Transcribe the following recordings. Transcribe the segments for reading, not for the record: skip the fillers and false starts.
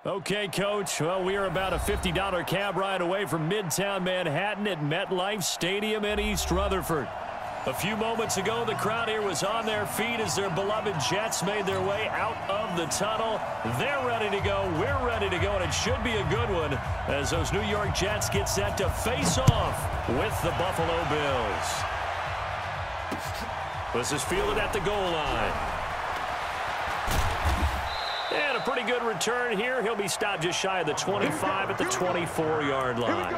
Okay, Coach. Well, we are about a $50 cab ride away from Midtown Manhattan at MetLife Stadium in East Rutherford. A few moments ago, the crowd here was on their feet as their beloved Jets made their way out of the tunnel. They're ready to go. We're ready to go, and it should be a good one as those New York Jets get set to face off with the Buffalo Bills. This is fielded at the goal line. And a pretty good return here. He'll be stopped just shy of the 25 at the 24-yard line.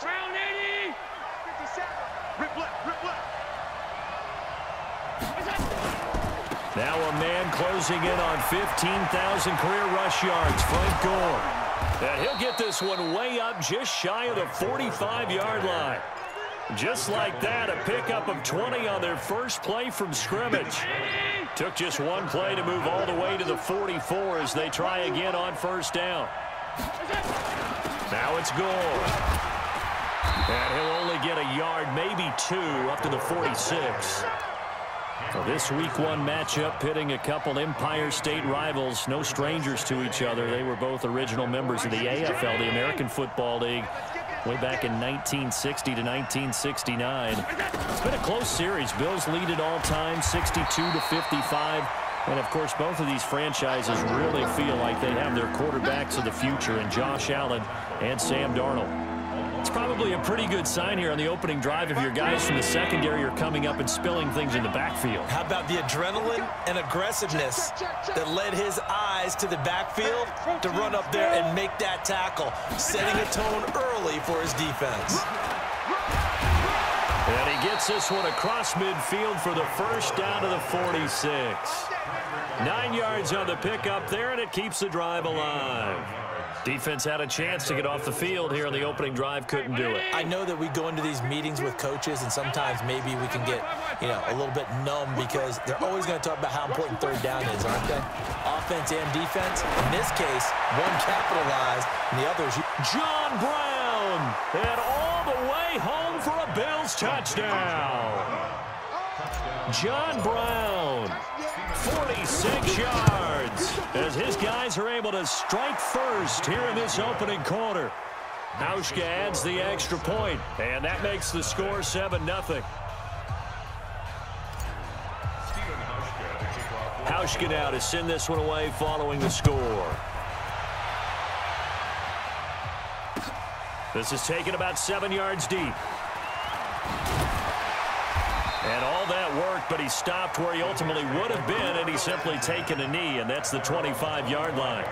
Round 80. 57. Rip left, rip left. Now a man closing in on 15,000 career rush yards, Frank Gore. And he'll get this one way up just shy of the 45-yard line. Just like that, a pickup of 20 on their first play from scrimmage. Took just one play to move all the way to the 44 as they try again on first down. Now it's Gore. And he'll only get a yard, maybe two, up to the 46. Well, this Week 1 matchup pitting a couple Empire State rivals, no strangers to each other. They were both original members of the AFL, the American Football League, way back in 1960 to 1969. It's been a close series. Bills lead it all time, 62-55. And, of course, both of these franchises really feel like they have their quarterbacks of the future in Josh Allen and Sam Darnold. It's probably a pretty good sign here on the opening drive if your guys from the secondary are coming up and spilling things in the backfield. How about the adrenaline and aggressiveness that led his eyes to the backfield to run up there and make that tackle, setting a tone early for his defense. And he gets this one across midfield for the first down to the 46. 9 yards on the pickup there, and it keeps the drive alive. Defense had a chance to get off the field here on the opening drive, couldn't do it. I know that we go into these meetings with coaches, and sometimes maybe we can get, a little bit numb because they're always going to talk about how important third down is, aren't they? Offense and defense. In this case, one capitalized, and the other's John Brown, and all the way home for a Bills touchdown. John Brown, 46 yards, as his guys are able to strike first here in this opening quarter. Hauschka adds the extra point, and that makes the score 7-0. Hauschka now to send this one away following the score. This is taken about 7 yards deep. And all that worked, but he stopped where he ultimately would have been, and he's simply taken a knee, and that's the 25-yard line.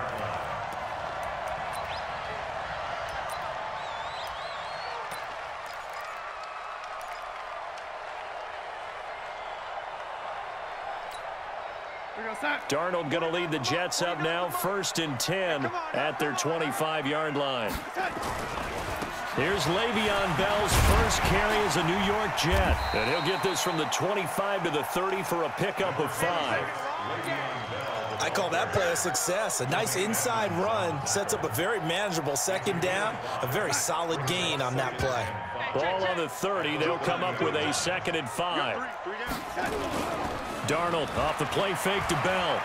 Darnold going to lead the Jets up now, 1st and 10 at their 25-yard line. Here's Le'Veon Bell's first carry as a New York Jet. And he'll get this from the 25 to the 30 for a pickup of 5. I call that play a success. A nice inside run sets up a very manageable second down. A very solid gain on that play. Ball on the 30. They'll come up with a 2nd and 5. Darnold off the play fake to Bell.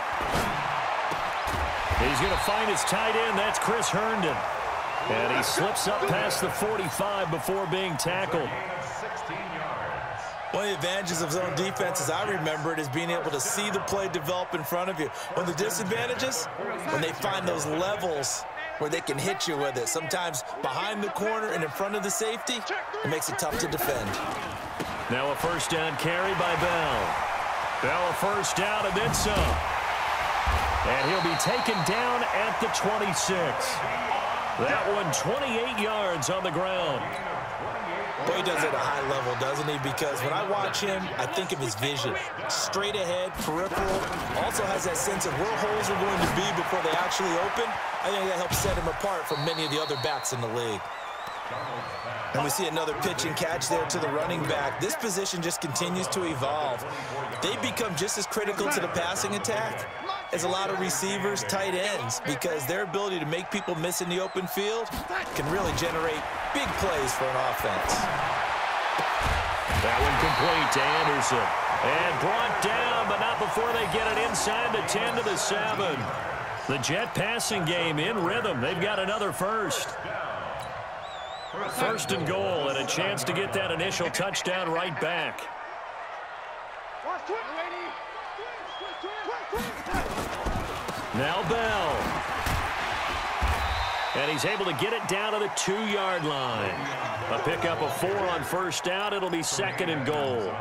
He's going to find his tight end. That's Chris Herndon. And he slips up past the 45 before being tackled. One of the advantages of zone defense, as I remember it, is being able to see the play develop in front of you. One of the disadvantages, when they find those levels where they can hit you with it. Sometimes behind the corner and in front of the safety, it makes it tough to defend. Now a first down carry by Bell. Bell a first down and then some. And he'll be taken down at the 26. That one 28 yards on the ground. Boy, he does it at a high level, doesn't he? Because when I watch him, I think of his vision. Straight ahead, peripheral. Also has that sense of where holes are going to be before they actually open. I think that helps set him apart from many of the other backs in the league. And we see another pitch and catch there to the running back. This position just continues to evolve. They become just as critical to the passing attack as a lot of receivers, tight ends, because their ability to make people miss in the open field can really generate big plays for an offense. That one complete to Anderson. And brought down, but not before they get it inside the 10 to the 7. The Jet passing game in rhythm. They've got another first. First and goal, and a chance to get that initial touchdown right back. Now Bell. And he's able to get it down to the 2-yard line. A pickup of 4 on first down. It'll be second and goal.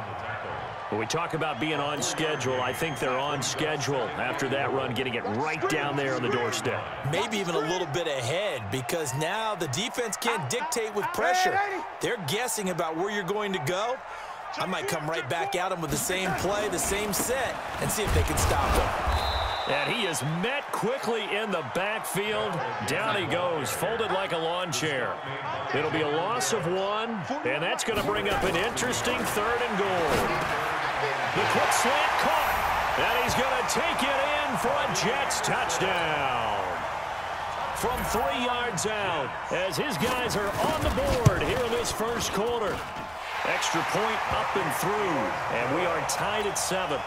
When we talk about being on schedule, I think they're on schedule after that run, getting it right down there on the doorstep. Maybe even a little bit ahead, because now the defense can't dictate with pressure. They're guessing about where you're going to go. I might come right back at them with the same play, the same set, and see if they can stop them. And he is met quickly in the backfield. Down he goes, folded like a lawn chair. It'll be a loss of 1, and that's going to bring up an interesting third and goal. The quick slant caught, and he's going to take it in for a Jets touchdown. From 3 yards out, as his guys are on the board here in this first quarter. Extra point up and through, and we are tied at 7.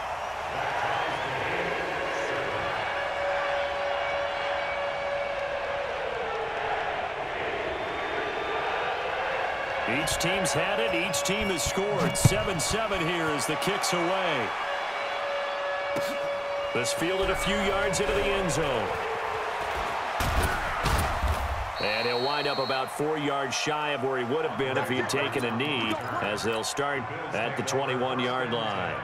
Each team's had it. Each team has scored. 7-7 here as the kick's away. This fielded a few yards into the end zone. And he'll wind up about 4 yards shy of where he would have been if he had taken a knee, as they'll start at the 21-yard line.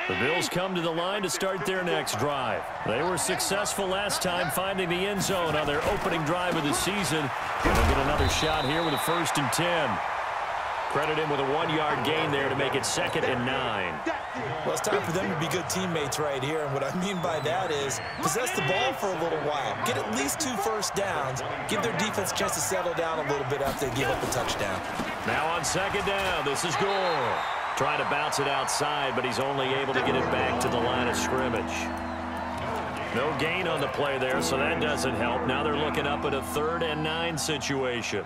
The Bills come to the line to start their next drive. They were successful last time finding the end zone on their opening drive of the season. And they'll get another shot here with a 1st and 10. Credit him with a 1-yard gain there to make it 2nd and 9. Well, it's time for them to be good teammates right here. And what I mean by that is possess the ball for a little while. Get at least 2 first downs. Give their defense a chance to settle down a little bit after they give up a touchdown. Now on 2nd down, this is Gore. Trying to bounce it outside, but he's only able to get it back to the line of scrimmage. No gain on the play there, so that doesn't help. Now they're looking up at a 3rd and 9 situation.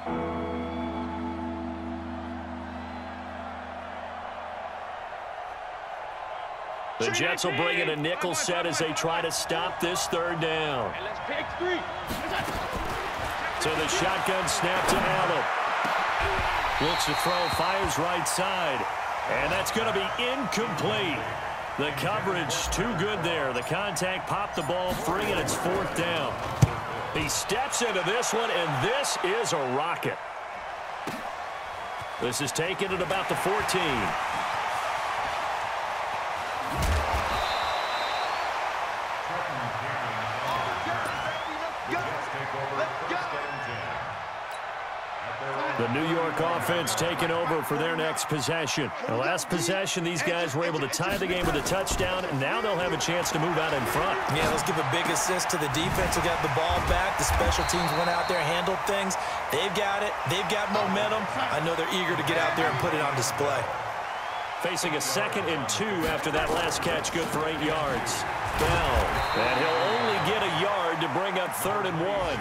The Jets will bring in a nickel set as they try to stop this 3rd down. So the shotgun snap to Allen. Looks to throw, fires right side. And that's going to be incomplete. The coverage too good there. The contact popped the ball free, and it's 4th down. He steps into this one, and this is a rocket. This is taken at about the 14. The New York offense taking over for their next possession. The last possession, these guys were able to tie the game with a touchdown, and now they'll have a chance to move out in front. Yeah, let's give a big assist to the defense who got the ball back. The special teams went out there, handled things. They've got it. They've got momentum. I know they're eager to get out there and put it on display. Facing a 2nd and 2 after that last catch, good for 8 yards. Bell, and he'll only get a yard to bring up 3rd and 1.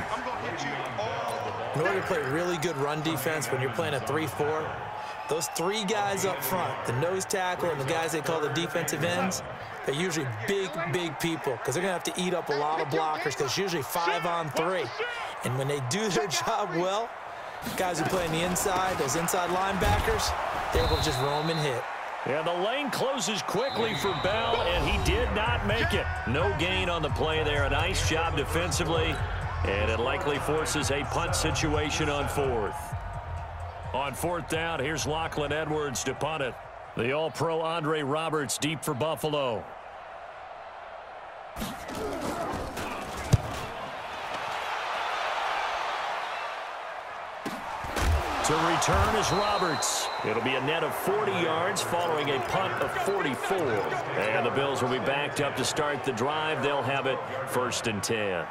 In order to play really good run defense when you're playing a 3-4, those 3 guys up front, the nose tackle and the guys they call the defensive ends, they're usually big, big people because they're going to have to eat up a lot of blockers because it's usually 5 on 3. And when they do their job well, guys who play on the inside, those inside linebackers, they're able to just roam and hit. Yeah, the lane closes quickly for Bell, and he did not make it. No gain on the play there. A nice job defensively. And it likely forces a punt situation on 4th. On 4th down, here's Lachlan Edwards to punt it. The All-Pro Andre Roberts deep for Buffalo. To return is Roberts. It'll be a net of 40 yards following a punt of 44. And the Bills will be backed up to start the drive. They'll have it 1st and 10.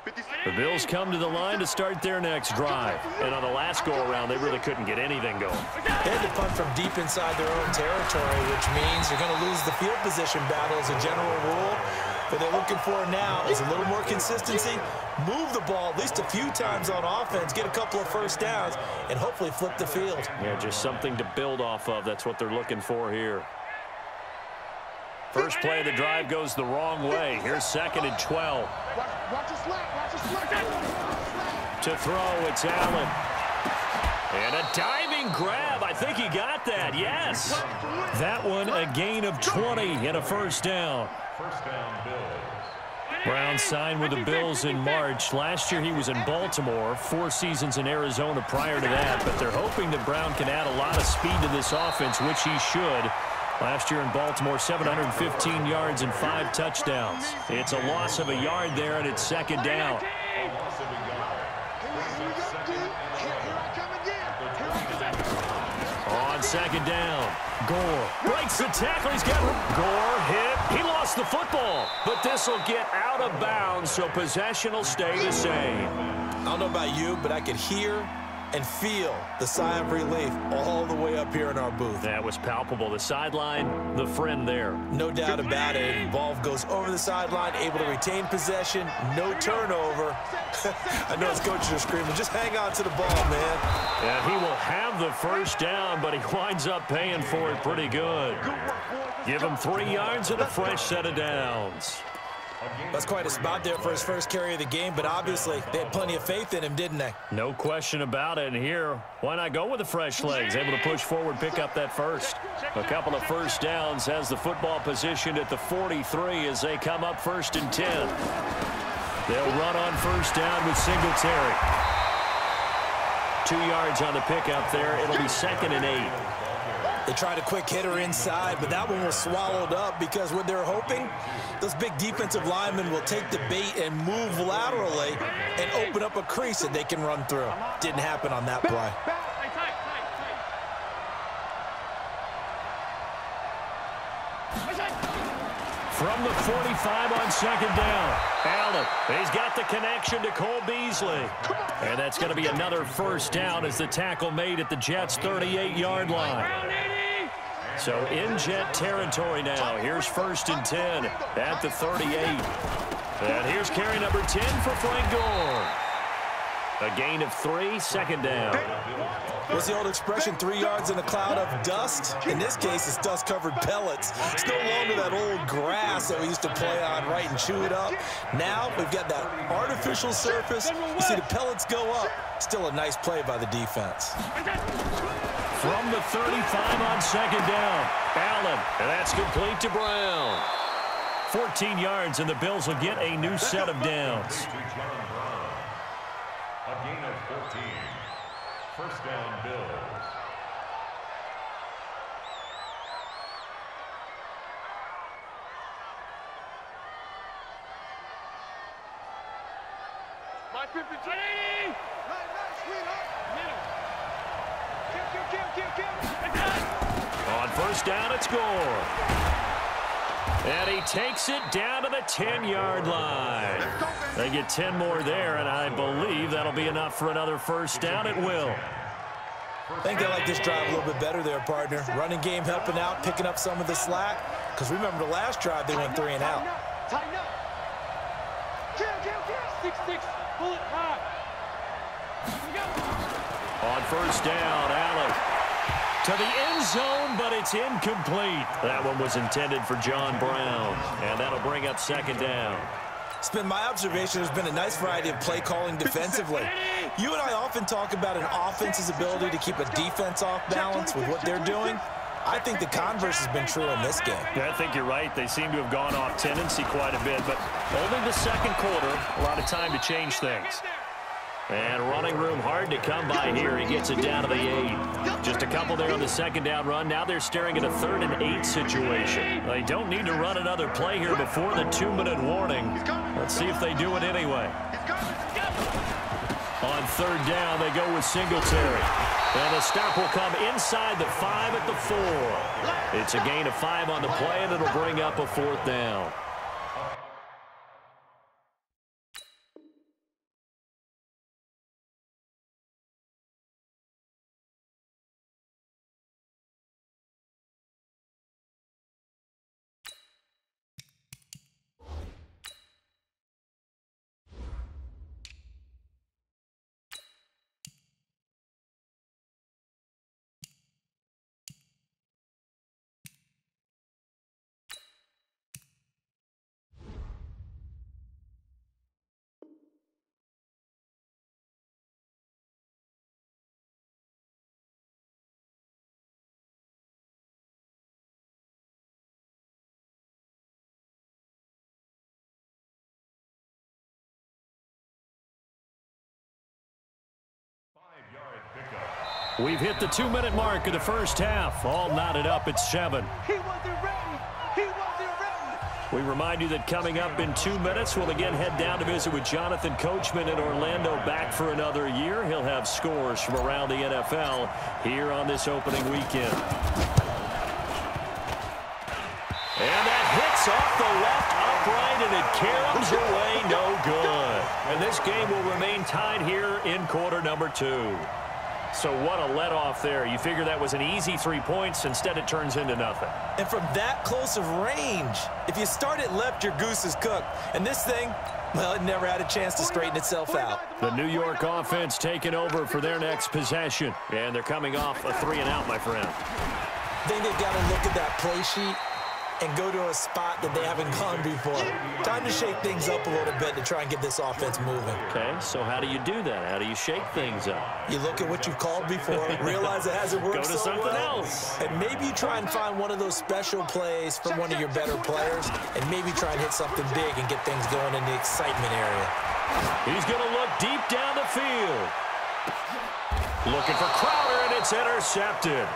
The Bills come to the line to start their next drive. And on the last go-around, they really couldn't get anything going. They had to punt from deep inside their own territory, which means you're going to lose the field position battle as a general rule. What they're looking for now is a little more consistency, move the ball at least a few times on offense, get a couple of first downs, and hopefully flip the field. Yeah, just something to build off of. That's what they're looking for here. First play of the drive goes the wrong way. Here's 2nd and 12. To throw, it's Allen. And a diving grab. I think he got that, yes. That one, a gain of 20 and a first down. Brown signed with the Bills in March. Last year he was in Baltimore, 4 seasons in Arizona prior to that. But they're hoping that Brown can add a lot of speed to this offense, which he should. Last year in Baltimore, 715 yards and 5 touchdowns. It's a loss of a yard there, and it's 2nd down. On 2nd down, Gore breaks the tackle. He's got Gore hit. He lost the football, but this will get out of bounds, so possession will stay the same. I don't know about you, but I could hear and feel the sigh of relief all the way up here in our booth. That was palpable. The sideline, the friend there. No doubt about it. Ball goes over the sideline, able to retain possession, no turnover. I know his coaches are screaming, just hang on to the ball, man. And he will have the first down, but he winds up paying for it pretty good. Give him 3 yards and a fresh set of downs. That's quite a spot there for his first carry of the game, but obviously they had plenty of faith in him, didn't they? No question about it. And here, why not go with the fresh legs? Able to push forward, pick up that first. A couple of first downs, has the football positioned at the 43 as they come up 1st and 10. They'll run on first down with Singletary. 2 yards on the pickup there. It'll be 2nd and 8. They tried a quick hitter inside, but that one was swallowed up because what they're hoping, those big defensive linemen will take the bait and move laterally and open up a crease that they can run through. Didn't happen on that play. From the 45 on 2nd down, Allen. He's got the connection to Cole Beasley. And that's going to be another first down as the tackle made at the Jets' 38-yard line. So in Jet territory now. Here's 1st and 10 at the 38. And here's carry number 10 for Frank Gore. A gain of 3, 2nd down. What's the old expression, 3 yards in a cloud of dust? In this case, it's dust-covered pellets. It's no longer that old grass that we used to play on, right, and chew it up. Now we've got that artificial surface. You see the pellets go up. Still a nice play by the defense. From the 35 on 2nd down, Allen, and that's complete to Brown. 14 yards, and the Bills will get a new set of downs. A gain of 14. First down, Bills. My 50. On first down, it's Gore. And he takes it down to the 10-yard line. They get 10 more there, and I believe that'll be enough for another first down. It will. I think they like this drive a little bit better there, partner. Running game helping out, picking up some of the slack. Because remember the last drive, they went 3 and out. Tighten up. 6-6. Pull it high. On first down, Allen to the end zone, but it's incomplete. That one was intended for John Brown, and that'll bring up 2nd down. It's been my observation there's been a nice variety of play calling defensively. You and I often talk about an offense's ability to keep a defense off balance with what they're doing. I think the converse has been true in this game. Yeah, I think you're right. They seem to have gone off tendency quite a bit, but only the 2nd quarter, a lot of time to change things. And running room hard to come by here. He gets it down to the 8. Just a couple there on the 2nd down run. Now they're staring at a 3rd and 8 situation. They don't need to run another play here before the 2-minute warning. Let's see if they do it anyway. On 3rd down, they go with Singletary. And the stop will come inside the 5 at the 4. It's a gain of 5 on the play, and it'll bring up a 4th down. We've hit the 2-minute mark of the first half. All knotted up at 7. He wasn't ready. He wasn't ready. We remind you that coming up in 2 minutes, we'll again head down to visit with Jonathan Coachman in Orlando, back for another year. He'll have scores from around the NFL here on this opening weekend. And that hits off the left upright, and it caroms away no good. And this game will remain tied here in quarter number 2. So what a let-off there. You figure that was an easy 3 points. Instead, it turns into nothing. And from that close of range, if you start it left, your goose is cooked. And this thing, well, it never had a chance to straighten itself out. The New York offense taking over for their next possession. And they're coming off a 3-and-out, my friend. I think they've got to look at that play sheet and go to a spot that they haven't gone before. Time to shake things up a little bit to try and get this offense moving. Okay, so how do you do that? How do you shake things up? You look at what you've called before, realize it hasn't worked Go to something well, else. and maybe you try and find one of those special plays from one of your better players, and maybe try and hit something big and get things going in the excitement area. He's going to look deep down the field. Looking for Crowder, and it's intercepted.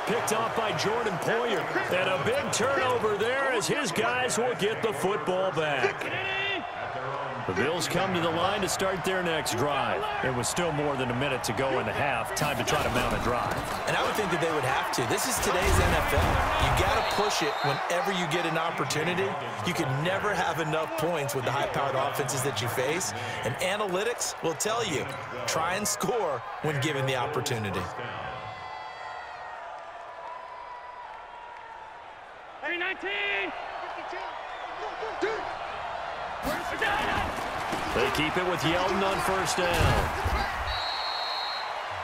Picked off by Jordan Poyer. And a big turnover there as his guys will get the football back. The Bills come to the line to start their next drive. It was still more than a minute to go in the half. Time to try to mount a drive. And I would think that they would have to. This is today's NFL. You got to push it whenever you get an opportunity. You can never have enough points with the high-powered offenses that you face. And analytics will tell you, try and score when given the opportunity. Hey, 19. They keep it with Yeldon on first down.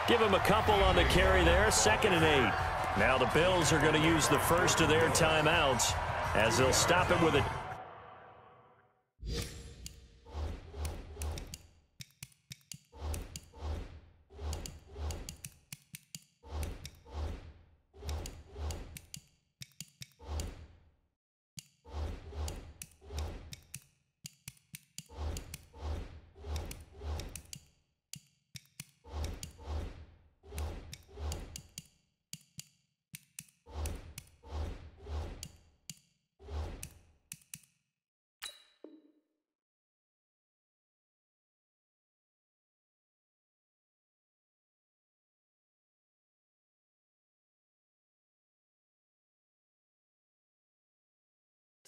Give him a couple on the carry there, 2nd and 8. Now the Bills are going to use the first of their timeouts as they'll stop it with a...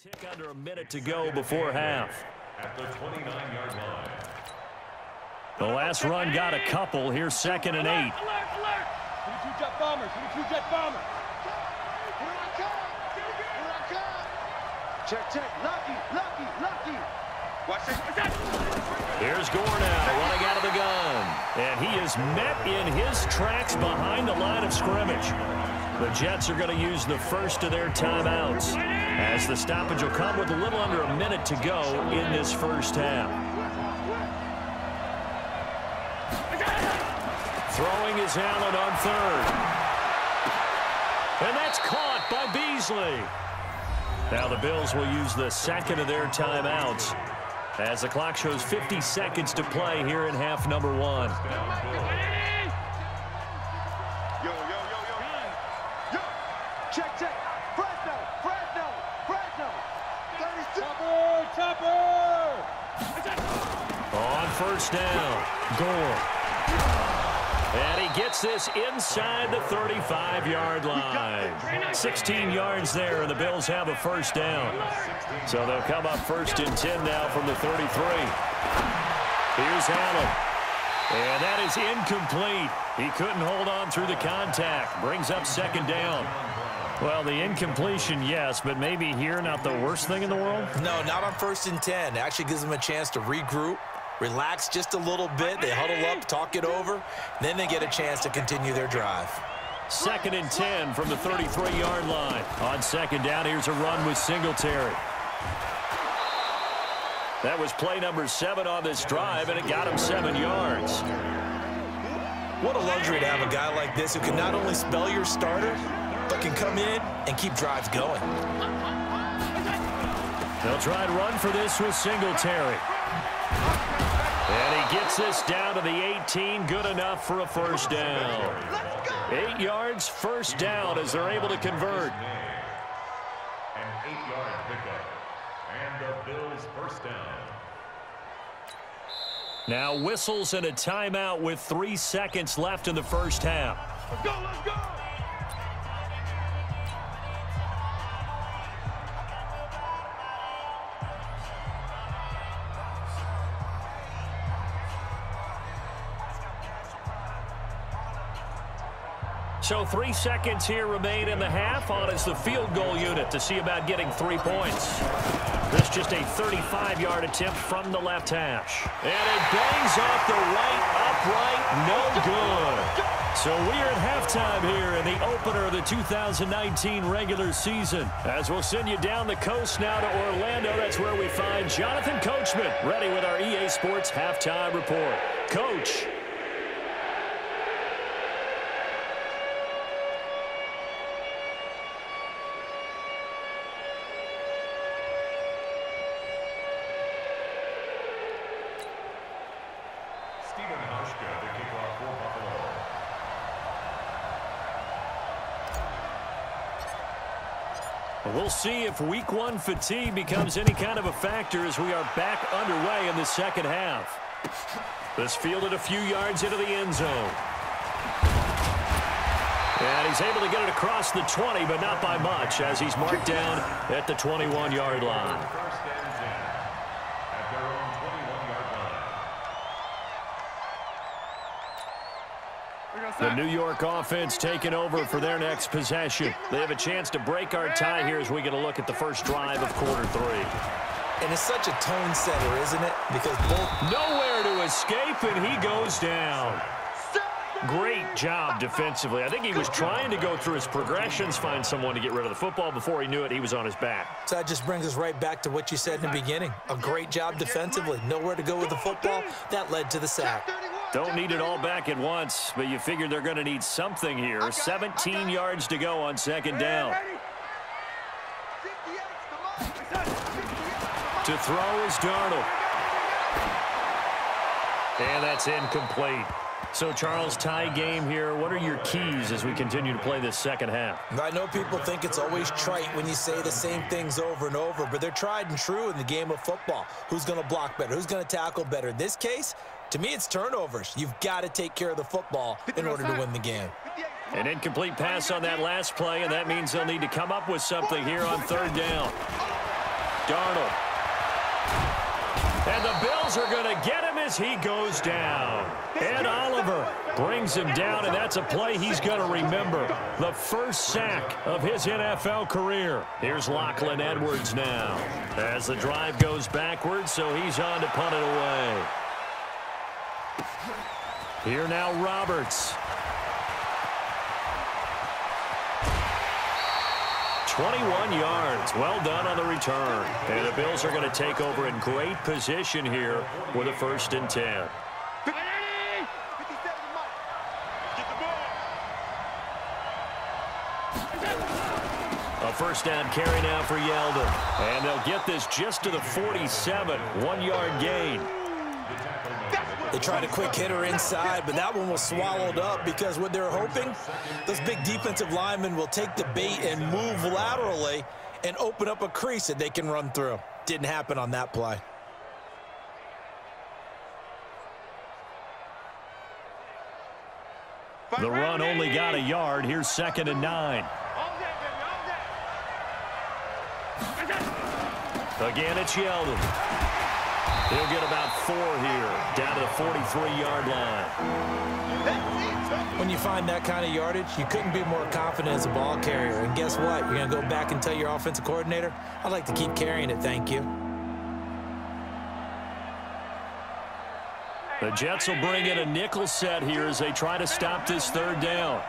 Tick under a minute to go before half. At the 29-yard line. The last run got a couple. Here's 2nd and 8. Alert, alert, alert. 22 jet bombers, 22 jet bombers. Check, check. Lucky, lucky, lucky. Watch this. Here's Gore now running out of the gun. And he is met in his tracks behind the line of scrimmage. The Jets are going to use the first of their timeouts, as the stoppage will come with a little under a minute to go in this first half. Throwing is Allen on 3rd. And that's caught by Beasley. Now the Bills will use the 2nd of their timeouts, as the clock shows 50 seconds to play here in half number 1. Check, check. Fresno, Fresno, Fresno. 32. Chopper, On first down, Gore. And he gets this inside the 35-yard line. 16 yards there, and the Bills have a first down. So they'll come up 1st and 10 now from the 33. Here's Allen. And that is incomplete. He couldn't hold on through the contact. Brings up 2nd down. Well, the incompletion, yes, but maybe here not the worst thing in the world? No, not on 1st and 10. It actually gives them a chance to regroup, relax just a little bit. They huddle up, talk it over. Then they get a chance to continue their drive. 2nd and 10 from the 33-yard line. On 2nd down, here's a run with Singletary. That was play number 7 on this drive, and it got him 7 yards. What a luxury to have a guy like this who can not only spell your starter, but can come in and keep drives going. They'll try and run for this with Singletary. And he He gets this down to the 18. Good enough for a first down. 8 yards, first down as they're able to convert. An 8-yard pickup. And the Bills first down. Now whistles and a timeout with 3 seconds left in the first half. Let's go, let's go! So 3 seconds here remain in the half. On is the field goal unit to see about getting 3 points. This just a 35-yard attempt from the left hash. And it bangs off the right upright. No good. So we're at halftime here in the opener of the 2019 regular season. As we'll send you down the coast now to Orlando. That's where we find Jonathan Coachman ready with our EA Sports halftime report. Coach. We'll see if week 1 fatigue becomes any kind of a factor as we are back underway in the second half. This fielded a few yards into the end zone. And he's able to get it across the 20, but not by much as he's marked down at the 21-yard line. The New York offense taking over for their next possession. They have a chance to break our tie here as we get a look at the first drive of quarter 3. And it's such a tone setter, isn't it? Because both... Nowhere to escape, and he goes down. Great job defensively. I think he was trying to go through his progressions, find someone to get rid of the football. Before he knew it, he was on his back. So that just brings us right back to what you said in the beginning. A great job defensively. Nowhere to go with the football. That led to the sack. Don't need it all back at once, but you figure they're going to need something here. 17 yards to go on second down. To throw is Darnold. And that's incomplete. So, Charles, tie game here. What are your keys as we continue to play this second half? I know people think it's always trite when you say the same things over and over, but they're tried and true in the game of football. Who's going to block better? Who's going to tackle better? In this case, to me, it's turnovers. You've got to take care of the football in order to win the game. An incomplete pass on that last play, and that means they'll need to come up with something here on third down. Darnold. And the Bills are going to get him as he goes down. And Oliver brings him down, and that's a play he's going to remember. The first sack of his NFL career. Here's Lachlan Edwards now. As the drive goes backwards, so he's on to punt it away. Here now Roberts. 21 yards. Well done on the return. And the Bills are going to take over in great position here with a 1st and 10. A first down carry now for Yeldon. And they'll get this just to the 47. 1-yard gain. They tried a quick hitter inside, but that one was swallowed up because what they're hoping, those big defensive linemen will take the bait and move laterally and open up a crease that they can run through. Didn't happen on that play. The run only got a yard. Here's 2nd and 9. Again, it's Yeldon. He'll get about 4 here, down to the 43-yard line. When you find that kind of yardage, you couldn't be more confident as a ball carrier. And guess what? You're going to go back and tell your offensive coordinator, I'd like to keep carrying it, thank you. The Jets will bring in a nickel set here as they try to stop this third down.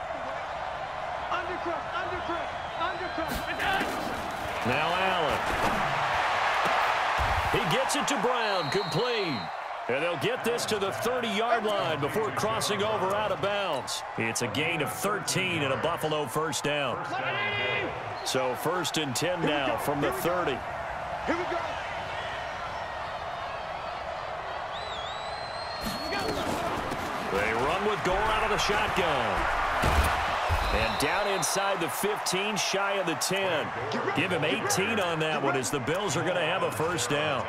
Now Allen. He gets it to Brown, complete. And they'll get this to the 30-yard line before crossing over out of bounds. It's a gain of 13 and a Buffalo first down. So 1st and 10 now from the 30. Here we go. run with Gore out of the shotgun. And down inside the 15, shy of the 10. Give him 18 on that one as the Bills are going to have a first down.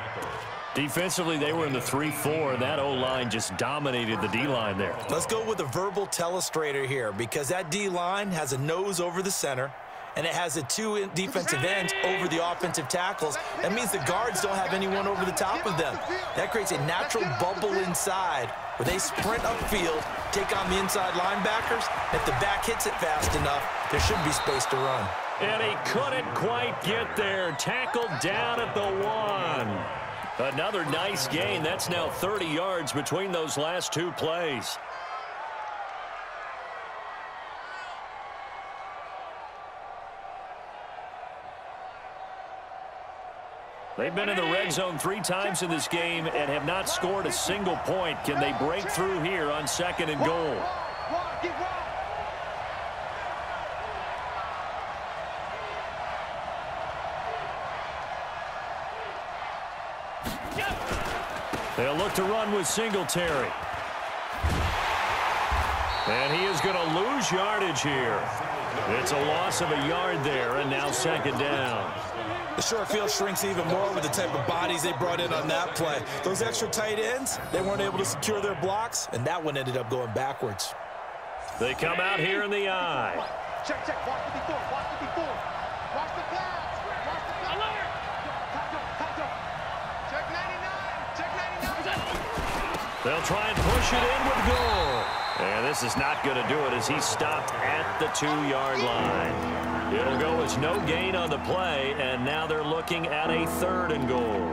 Defensively, they were in the 3-4. That O-line just dominated the D-line there. Let's go with a verbal telestrator here because that D-line has a nose over the center, and it has the two defensive ends over the offensive tackles. That means the guards don't have anyone over the top of them. That creates a natural bubble inside where they sprint upfield, take on the inside linebackers. If the back hits it fast enough, there should be space to run. And he couldn't quite get there. Tackled down at the 1. Another nice gain. That's now 30 yards between those last two plays. They've been in the red zone 3 times in this game and have not scored a single point. Can they break through here on 2nd and goal? They'll look to run with Singletary. And he is going to lose yardage here. It's a loss of a yard there, and now 2nd down. The short field shrinks even more with the type of bodies they brought in on that play. Those extra tight ends, they weren't able to secure their blocks, and that one ended up going backwards. They come out here in the eye. Check, check. Watch the before. Watch the before. Watch the pass. Watch the pass. Alert. Check 99. Check 99. They'll try and push it in with Gore. And this is not going to do it as he stopped at the 2-yard line. It'll go as no gain on the play, and now they're looking at a 3rd and goal.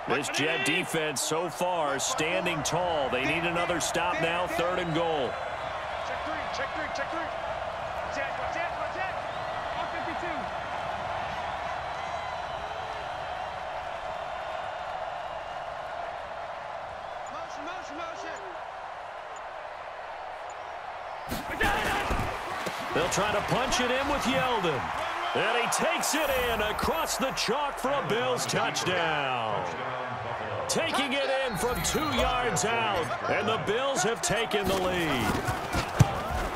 This Jet defense so far standing tall. They need another stop now, 3rd and goal. Check 3. Check 3. Check 3. Jet. Watch Jet. Watch Jet. On 52. Motion. They'll try to punch it in with Yeldon. And he takes it in across the chalk for a Bills touchdown. Taking it in from 2 yards out, and the Bills have taken the lead.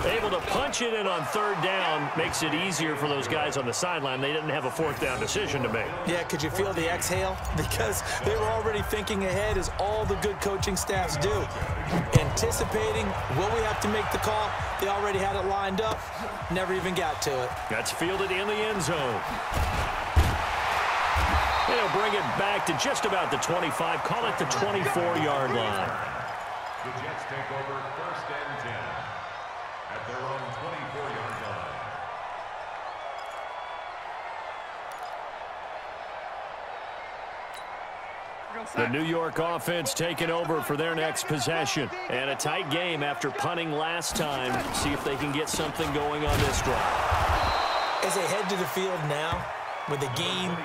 Able to punch it in on 3rd down makes it easier for those guys on the sideline. They didn't have a 4th down decision to make. Yeah, could you feel the exhale? Because they were already thinking ahead as all the good coaching staffs do. Anticipating, will we have to make the call? They already had it lined up, never even got to it. That's fielded in the end zone. They'll bring it back to just about the 25, call it the 24-yard line. The Jets take over 1st and 10 at their own 24-yard line. The New York offense taking over for their next possession. And a tight game after punting last time. See if they can get something going on this drive. As they head to the field now, with the game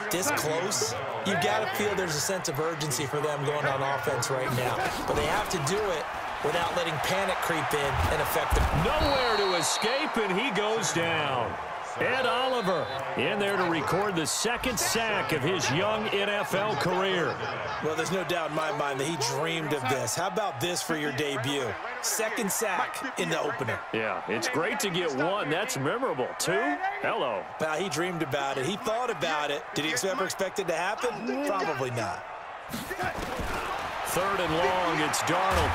this close, you've got to feel there's a sense of urgency for them going on offense right now. But they have to do it without letting panic creep in and affect them. Nowhere to escape, and he goes down. Ed Oliver in there to record the 2nd sack of his young NFL career. Well, there's no doubt in my mind that he dreamed of this. How about this for your debut? 2nd sack in the opener. Yeah, it's great to get 1. That's memorable. 2? Hello. Well, he dreamed about it. He thought about it. Did he ever expect it to happen? Probably not. 3rd and long, it's Darnold.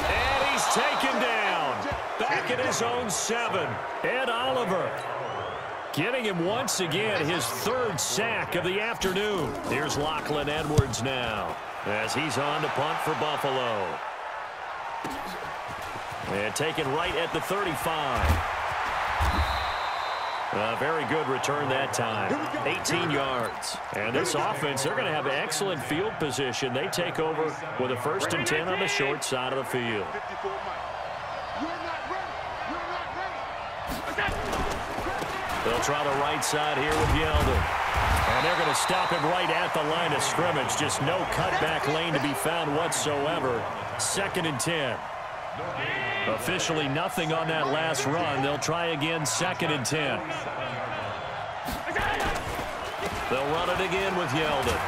And he's taken down. Back at his own 7. Ed Oliver getting him once again his 3rd sack of the afternoon. Here's Lachlan Edwards now as he's on to punt for Buffalo. And taken right at the 35. A very good return that time. 18 yards. And this offense, they're going to have excellent field position. They take over with a 1st and 10 on the short side of the field. They'll try the right side here with Yeldon. And they're going to stop him right at the line of scrimmage. Just no cutback lane to be found whatsoever. 2nd and 10. Officially nothing on that last run. They'll try again, 2nd and 10. They'll run it again with Yeldon.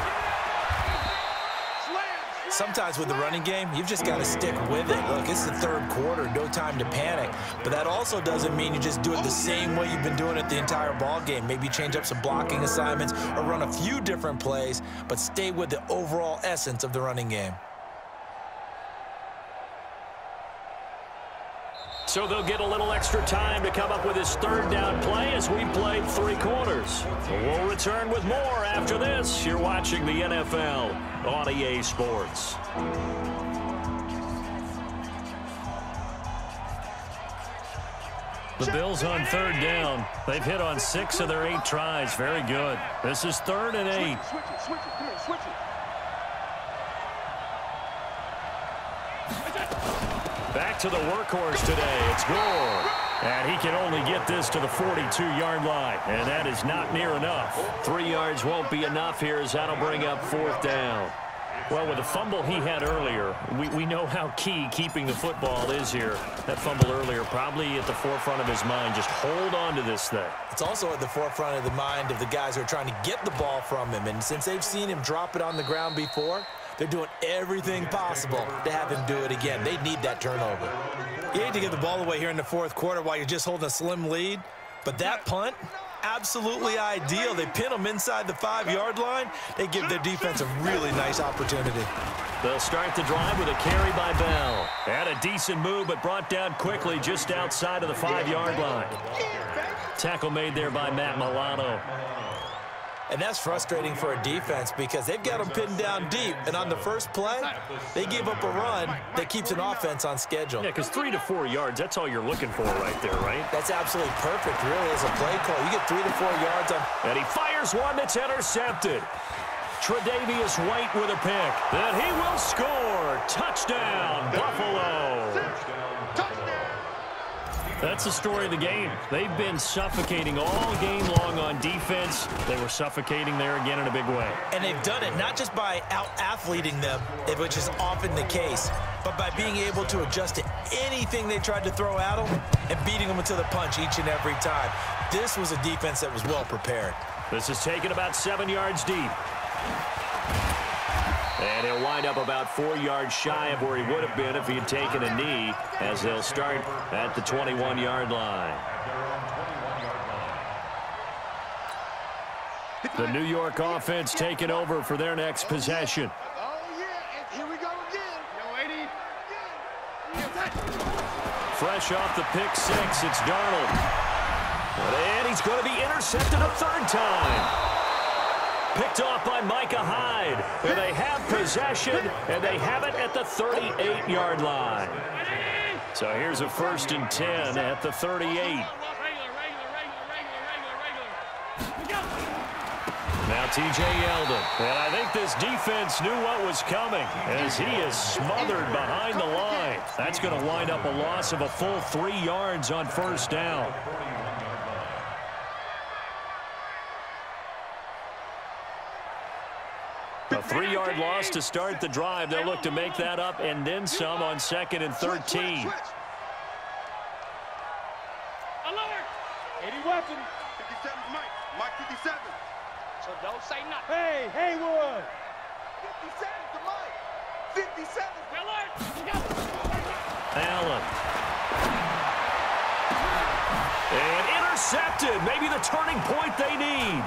Sometimes with the running game, you've just got to stick with it. Look, it's the 3rd quarter, no time to panic. But that also doesn't mean you just do it the same way you've been doing it the entire ball game. Maybe change up some blocking assignments or run a few different plays, but stay with the overall essence of the running game. So they'll get a little extra time to come up with his 3rd down play as we played 3 quarters. We'll return with more after this. You're watching the NFL on EA Sports. The Bills on 3rd down. They've hit on 6 of their 8 tries. Very good. This is 3rd and 8. Switch it, come here, switch it. Back to the workhorse today. It's Gore. And he can only get this to the 42-yard line. And that is not near enough. 3 yards won't be enough here as that'll bring up 4th down. Well, with the fumble he had earlier, we know how key keeping the football is here. That fumble earlier probably at the forefront of his mind. Just hold on to this thing. It's also at the forefront of the mind of the guys who are trying to get the ball from him. And since they've seen him drop it on the ground before, they're doing everything possible to have him do it again. They need that turnover. You hate to give the ball away here in the 4th quarter while you're just holding a slim lead. But that punt, absolutely ideal. They pin them inside the 5-yard line. They give their defense a really nice opportunity. They'll start the drive with a carry by Bell. Had a decent move, but brought down quickly just outside of the 5-yard line. Tackle made there by Matt Milano. And that's frustrating for a defense because they've got them pinned down deep. And on the first play, they give up a run that keeps an offense on schedule. Yeah, because 3 to 4 yards, that's all you're looking for right there, right? That's absolutely perfect, really, as a play call. You get 3 to 4 yards on. And he fires one that's intercepted. Tre'Davious White with a pick. And he will score. Touchdown, Buffalo. That's the story of the game. They've been suffocating all game long on defense. They were suffocating there again in a big way. And they've done it not just by out-athleting them, which is often the case, but by being able to adjust to anything they tried to throw at them and beating them into the punch each and every time. This was a defense that was well prepared. This is taken about 7 yards deep. And he'll wind up about 4 yards shy of where he would have been if he had taken a knee, as they'll start at the 21-yard line. The New York offense taking over for their next possession. Oh, yeah, and here we go again. Fresh off the pick 6, it's Darnold. And he's going to be intercepted a 3rd time. Picked off by Micah Hyde. And they have possession, and they have it at the 38-yard line. So here's a 1st and 10 at the 38. Now T.J. Yeldon. And I think this defense knew what was coming as he is smothered behind the line. That's going to wind up a loss of a full 3 yards on 1st down. A 3-yard loss to start the drive. They'll look to make that up and then some on 2nd and 13. 80 weapon. 57 Mike 57. So don't say nothing. Hey, Haywood. 57 to Mike. 57. Allen. And intercepted. Maybe the turning point they need.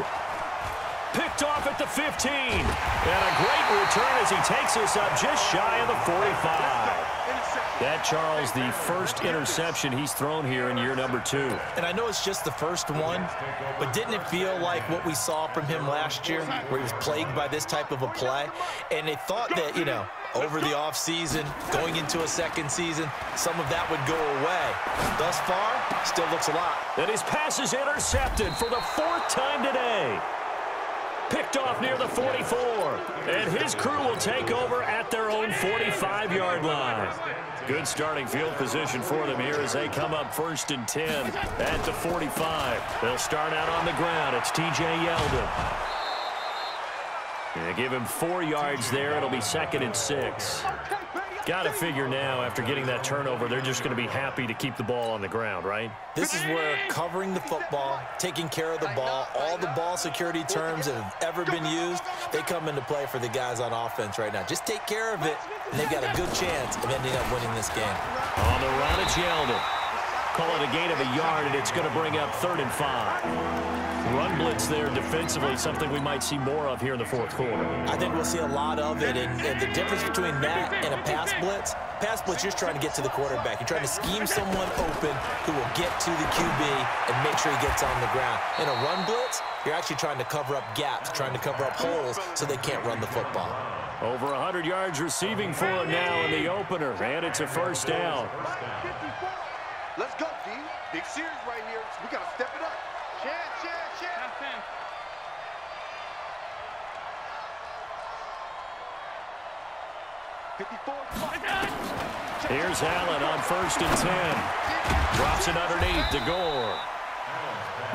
Picked off at the 15. And a great return as he takes us up just shy of the 45. That, Charles, the first interception he's thrown here in year number 2. And I know it's just the first one, but didn't it feel like what we saw from him last year, where he was plagued by this type of a play? And they thought that, you know, over the offseason, going into a 2nd season, some of that would go away. Thus far, still looks a lot. And his pass is intercepted for the 4th time today. Picked off near the 44. And his crew will take over at their own 45-yard line. Good starting field position for them here as they come up 1st and 10 at the 45. They'll start out on the ground. It's T.J. Yeldon. They give him 4 yards there. It'll be 2nd and 6. Got to figure now, after getting that turnover, they're just going to be happy to keep the ball on the ground, right? This is where covering the football, taking care of the ball, all the ball security terms that have ever been used, they come into play for the guys on offense right now. Just take care of it, and they've got a good chance of ending up winning this game. On the run, it's Yeldon. Call it a gain of a yard, and it's going to bring up 3rd and 5. Run blitz there defensively, something we might see more of here in the 4th quarter. I think we'll see a lot of it, and the difference between that and a pass blitz, you're trying to get to the quarterback. You're trying to scheme someone open who will get to the QB and make sure he gets on the ground. In a run blitz, you're actually trying to cover up gaps, trying to cover up holes so they can't run the football. Over 100 yards receiving for him now in the opener, and it's a 1st down. Let's go, D. Big series right here. We got to step it up. Share. 54. Here's Allen on 1st and 10. Drops it underneath to Gore.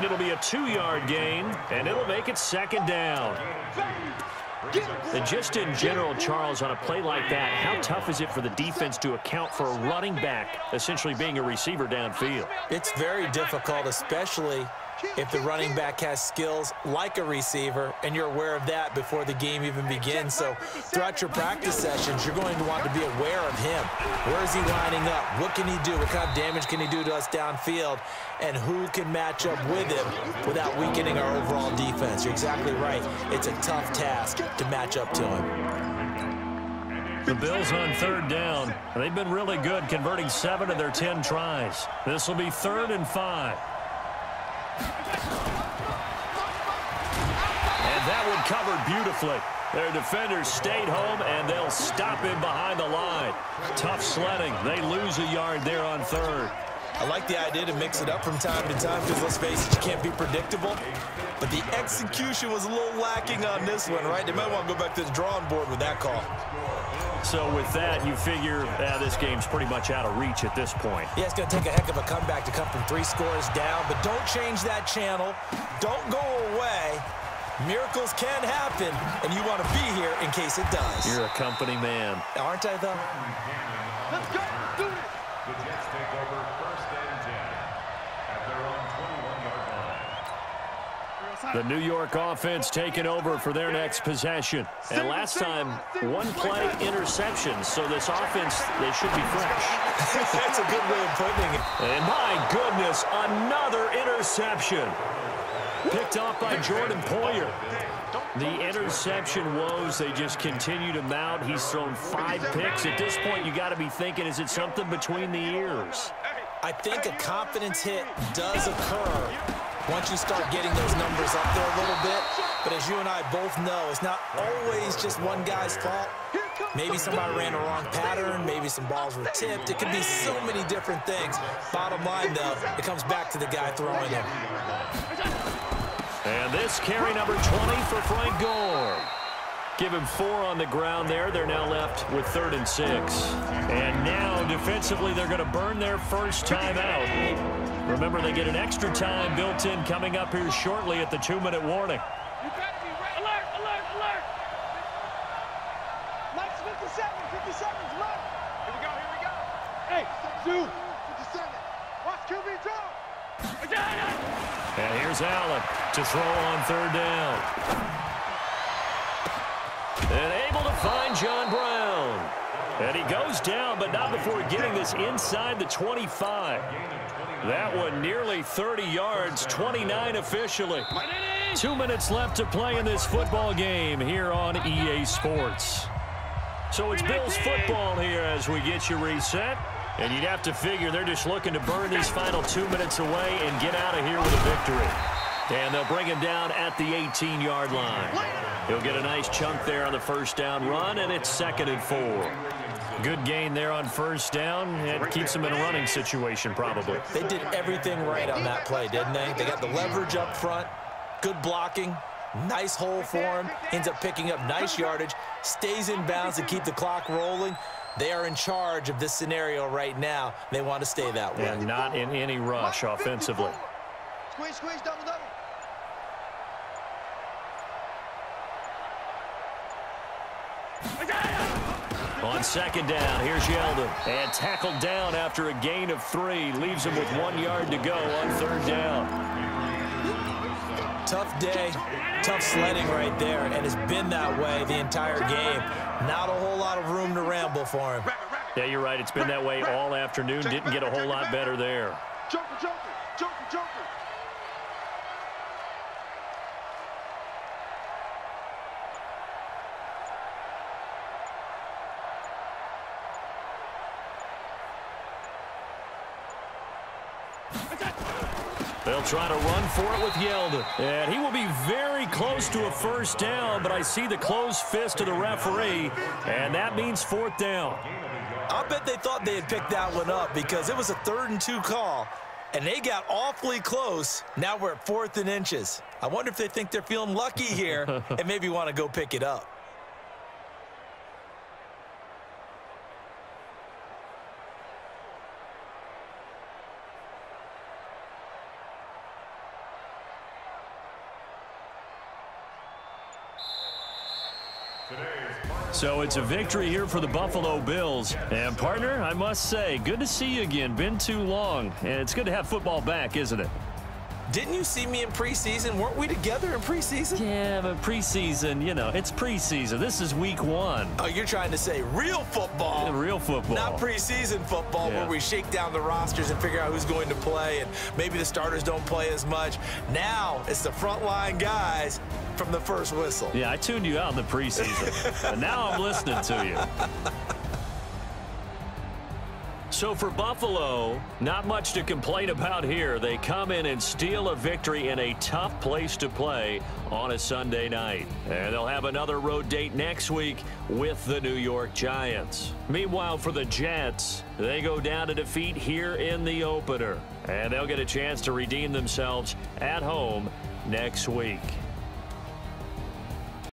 It'll be a 2-yard gain, and it'll make it 2nd down. And just in general, Charles, on a play like that, how tough is it for the defense to account for a running back essentially being a receiver downfield? It's very difficult, especially if the running back has skills like a receiver, and you're aware of that before the game even begins. So throughout your practice sessions, you're going to want to be aware of him. Where is he lining up? What can he do? What kind of damage can he do to us downfield? And who can match up with him without weakening our overall defense? You're exactly right. It's a tough task to match up to him. The Bills on 3rd down. They've been really good, converting 7 of their 10 tries. This will be 3rd and 5. And that one covered beautifully. Their defenders stayed home, and they'll stop him behind the line. Tough sledding. They lose a yard there on 3rd. I like the idea to mix it up from time to time because, let's face it, you can't be predictable. But the execution was a little lacking on this one, right? They might want to go back to the drawing board with that call. So with that, you figure this game's pretty much out of reach at this point. Yeah, it's going to take a heck of a comeback to come from 3 scores down, but don't change that channel. Don't go away. Miracles can happen, and you want to be here in case it does. You're a company man. Aren't I, though? Let's go. Do it. The Jets take over 1st and 10 at their own 21-yard line. The New York offense taking over for their next possession. And last time, 1 play interception, so this offense, they should be fresh. That's a good way of putting it. And my goodness, another interception. Picked off by Jordan Poyer. The interception woes, they just continue to mount. He's thrown 5 picks. At this point, you got to be thinking, is it something between the ears? I think a confidence hit does occur once you start getting those numbers up there a little bit. But as you and I both know, it's not always just one guy's fault. Maybe somebody ran a wrong pattern. Maybe some balls were tipped. It could be so many different things. Bottom line, though, it comes back to the guy throwing them. And this carry number 20 for Frank Gore. Give him 4 on the ground there. They're now left with 3rd and 6. And now, defensively, they're going to burn their first time out. Remember, they get an extra time built in coming up here shortly at the 2-minute warning. You better be ready. Alert, alert, alert. Mike's 57, 57's Mike. Here we go, here we go. Hey, Zoo. 57. Watch QB draw. And here's Allen to throw on 3rd down. And able to find John Brown. And he goes down, but not before getting this inside the 25. That one nearly 30 yards, 29 officially. 2 minutes left to play in this football game here on EA Sports. So it's Bills football here as we get you reset. And you'd have to figure they're just looking to burn these final 2 minutes away and get out of here with a victory. And they'll bring him down at the 18-yard line. He'll get a nice chunk there on the first down run, and it's 2nd and 4. Good gain there on first down. It keeps them in a running situation, probably. They did everything right on that play, didn't they? They got the leverage up front, good blocking, nice hole for him, ends up picking up nice yardage, stays in bounds to keep the clock rolling. They are in charge of this scenario right now. They want to stay that way. And not in any rush offensively. Squeeze, squeeze, double, double. On second down, here's Yeldon. And tackled down after a gain of 3. Leaves him with 1 yard to go on third down. Tough day, tough sledding right there, and it's been that way the entire game. Not a whole lot of room to ramble for him. Yeah, you're right. It's been that way all afternoon. Didn't get a whole lot better there. Joker, Joker, Joker, Joker. They'll try to run for it with Yeldon. And he will be very close to a first down, but I see the closed fist of the referee, and that means fourth down. I bet they thought they had picked that one up because it was a 3rd and 2 call, and they got awfully close. Now we're at 4th and inches. I wonder if they think they're feeling lucky here and maybe want to go pick it up. So it's a victory here for the Buffalo Bills. And, partner, I must say, good to see you again. Been too long. And it's good to have football back, isn't it? Didn't you see me in preseason? Weren't we together in preseason? Yeah, but preseason, you know, it's preseason. This is week 1. Oh, you're trying to say real football. Yeah, real football. Not preseason football where we shake down the rosters and figure out who's going to play, and maybe the starters don't play as much. Now it's the frontline guys from the first whistle. Yeah, I tuned you out in the preseason, but now I'm listening to you. So for Buffalo, not much to complain about here. They come in and steal a victory in a tough place to play on a Sunday night. And they'll have another road date next week with the New York Giants. Meanwhile, for the Jets, they go down to defeat here in the opener. And they'll get a chance to redeem themselves at home next week.